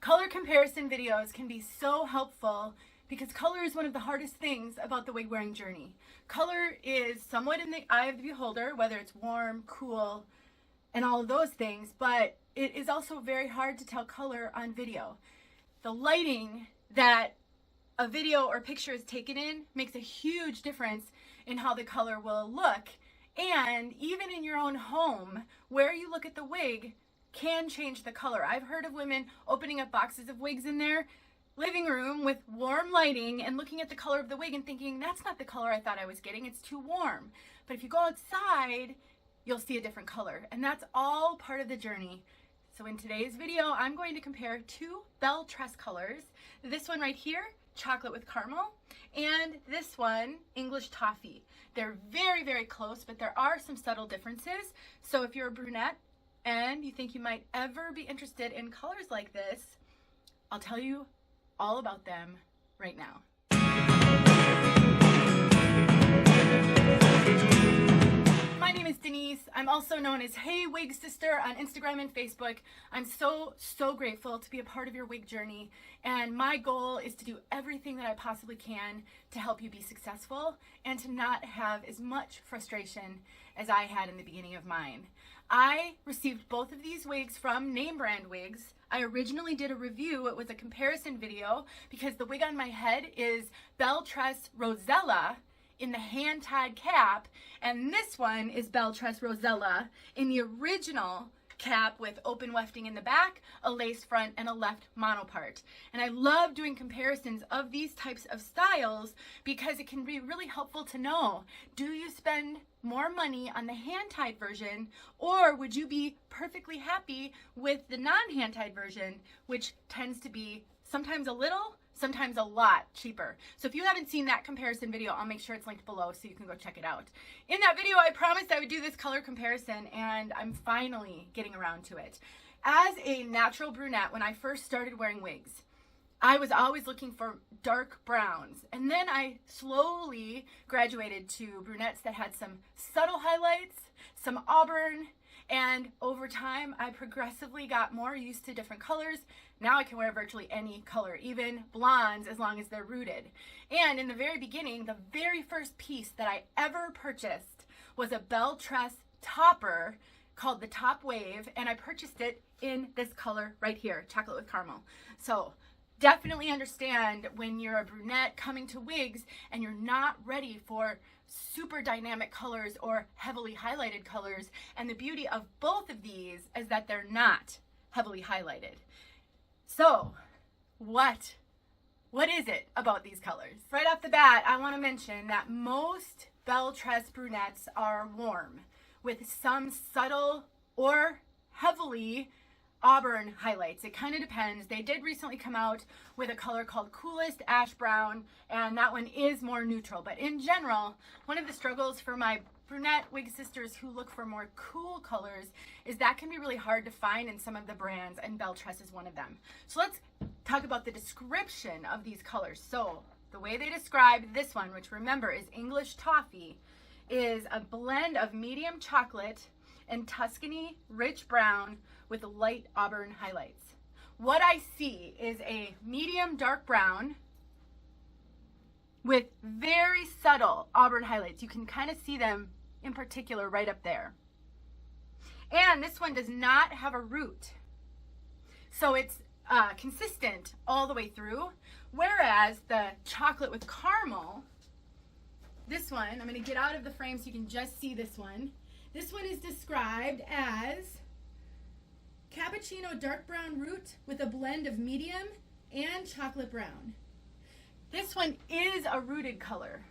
Color comparison videos can be so helpful because color is one of the hardest things about the wig wearing journey. Color is somewhat in the eye of the beholder, whether it's warm, cool, and all of those things, but it is also very hard to tell color on video. The lighting that a video or picture is taken in makes a huge difference in how the color will look. And even in your own home, where you look at the wig can change the color. I've heard of women opening up boxes of wigs in their living room with warm lighting and looking at the color of the wig and thinking, that's not the color I thought I was getting, it's too warm. But if you go outside, you'll see a different color, and that's all part of the journey. So in today's video, I'm going to compare two Belle Tress colors. This one right here, chocolate with caramel, and this one, English toffee. They're very, very close, but there are some subtle differences. So if you're a brunette and you think you might ever be interested in colors like this, I'll tell you all about them right now. My name is Denise. I'm also known as Hey Wig Sister on Instagram and Facebook. I'm so grateful to be a part of your wig journey, and my goal is to do everything that I possibly can to help you be successful and to not have as much frustration as I had in the beginning of mine. I received both of these wigs from name brand wigs. I originally did a review. It was a comparison video because the wig on my head is Belle Tress Rosella in the hand-tied cap, and this one is Belle Tress Rosella in the original cap with open wefting in the back, a lace front, and a left monopart. And I love doing comparisons of these types of styles because it can be really helpful to know, do you spend more money on the hand-tied version, or would you be perfectly happy with the non-hand-tied version, which tends to be sometimes a little, sometimes a lot cheaper. So if you haven't seen that comparison video, I'll make sure it's linked below so you can go check it out. In that video, I promised I would do this color comparison, and I'm finally getting around to it. As a natural brunette, when I first started wearing wigs, I was always looking for dark browns, and then I slowly graduated to brunettes that had some subtle highlights, some auburn, and over time I progressively got more used to different colors. Now I can wear virtually any color, even blondes, as long as they're rooted. And in the very beginning, the very first piece that I ever purchased was a Belle Tress topper called the Top Wave, and I purchased it in this color right here, chocolate with caramel. So definitely understand when you're a brunette coming to wigs and you're not ready for super dynamic colors or heavily highlighted colors. And the beauty of both of these is that they're not heavily highlighted. So what is it about these colors? Right off the bat, I want to mention that most Belle Tress brunettes are warm with some subtle or heavily auburn highlights. It kind of depends. They did recently come out with a color called Coolest Ash Brown, and that one is more neutral. But in general, one of the struggles for my brunette wig sisters who look for more cool colors is that can be really hard to find in some of the brands, and Belle Tress is one of them. So let's talk about the description of these colors. So the way they describe this one, which remember is English toffee, is a blend of medium chocolate and Tuscany rich brown with light auburn highlights. What I see is a medium dark brown with very subtle auburn highlights. You can kind of see them in particular right up there. And this one does not have a root, so it's consistent all the way through, whereas the chocolate with caramel, this one, I'm going to get out of the frame so you can just see this one. This one is described as cappuccino dark brown root with a blend of medium and chocolate brown. This one is a rooted color.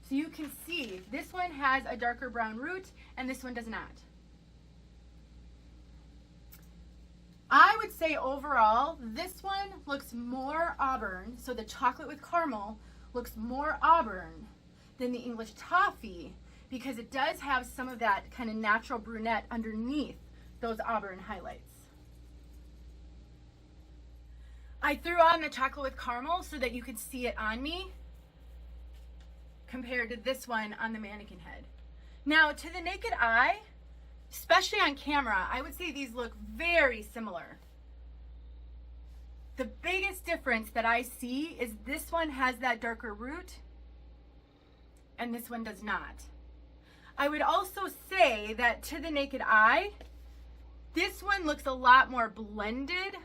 So you can see this one has a darker brown root and this one does not. I would say overall, this one looks more auburn, so the chocolate with caramel looks more auburn than the English toffee, because it does have some of that kind of natural brunette underneath those auburn highlights. I threw on the chocolate with caramel so that you could see it on me compared to this one on the mannequin head. Now, to the naked eye, especially on camera, I would say these look very similar. The biggest difference that I see is this one has that darker root and this one does not. I would also say that to the naked eye, this one looks a lot more blended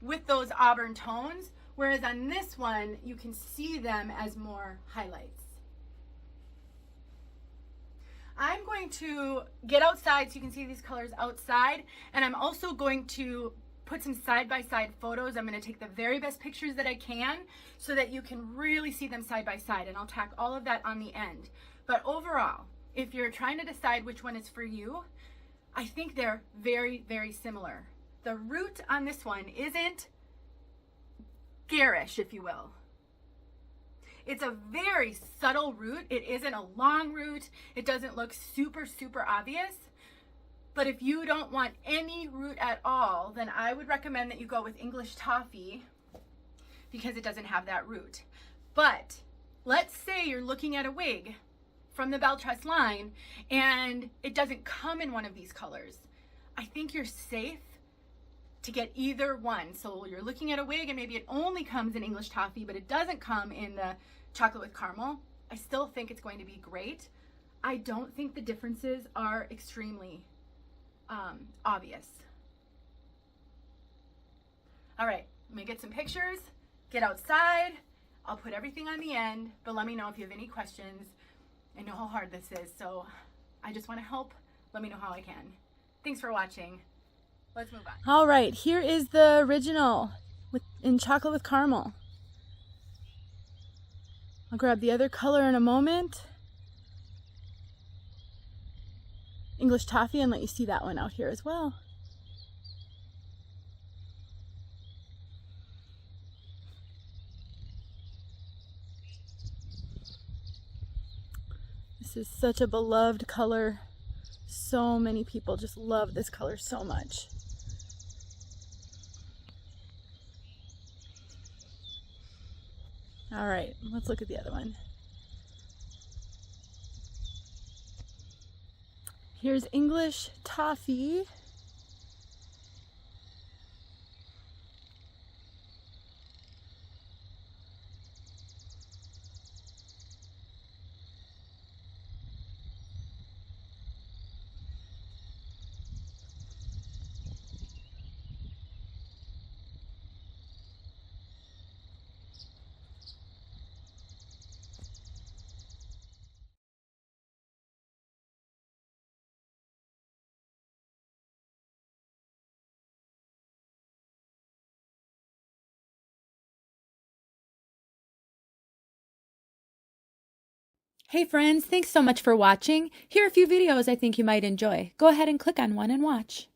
with those auburn tones, whereas on this one, you can see them as more highlights. I'm going to get outside so you can see these colors outside, and I'm also going to put some side-by-side photos. I'm going to take the very best pictures that I can so that you can really see them side by side, and I'll tack all of that on the end. But overall, if you're trying to decide which one is for you, I think they're very, very similar. The root on this one isn't garish, if you will. It's a very subtle root. It isn't a long root. It doesn't look super, super obvious. But if you don't want any root at all, then I would recommend that you go with English Toffee because it doesn't have that root. But let's say you're looking at a wig from the Belle Tress line and it doesn't come in one of these colors. I think you're safe to get either one. So you're looking at a wig and maybe it only comes in English Toffee, but it doesn't come in the chocolate with caramel. I still think it's going to be great. I don't think the differences are extremely obvious. All right, let me get some pictures, get outside. I'll put everything on the end, but let me know if you have any questions. I know how hard this is, so I just want to help. Let me know how I can. Thanks for watching. Let's move on. All right, here is the original in chocolate with caramel. I'll grab the other color in a moment. English Toffee, and let you see that one out here as well. This is such a beloved color. So many people just love this color so much. All right, let's look at the other one. Here's English Toffee. Hey friends, thanks so much for watching. Here are a few videos I think you might enjoy. Go ahead and click on one and watch.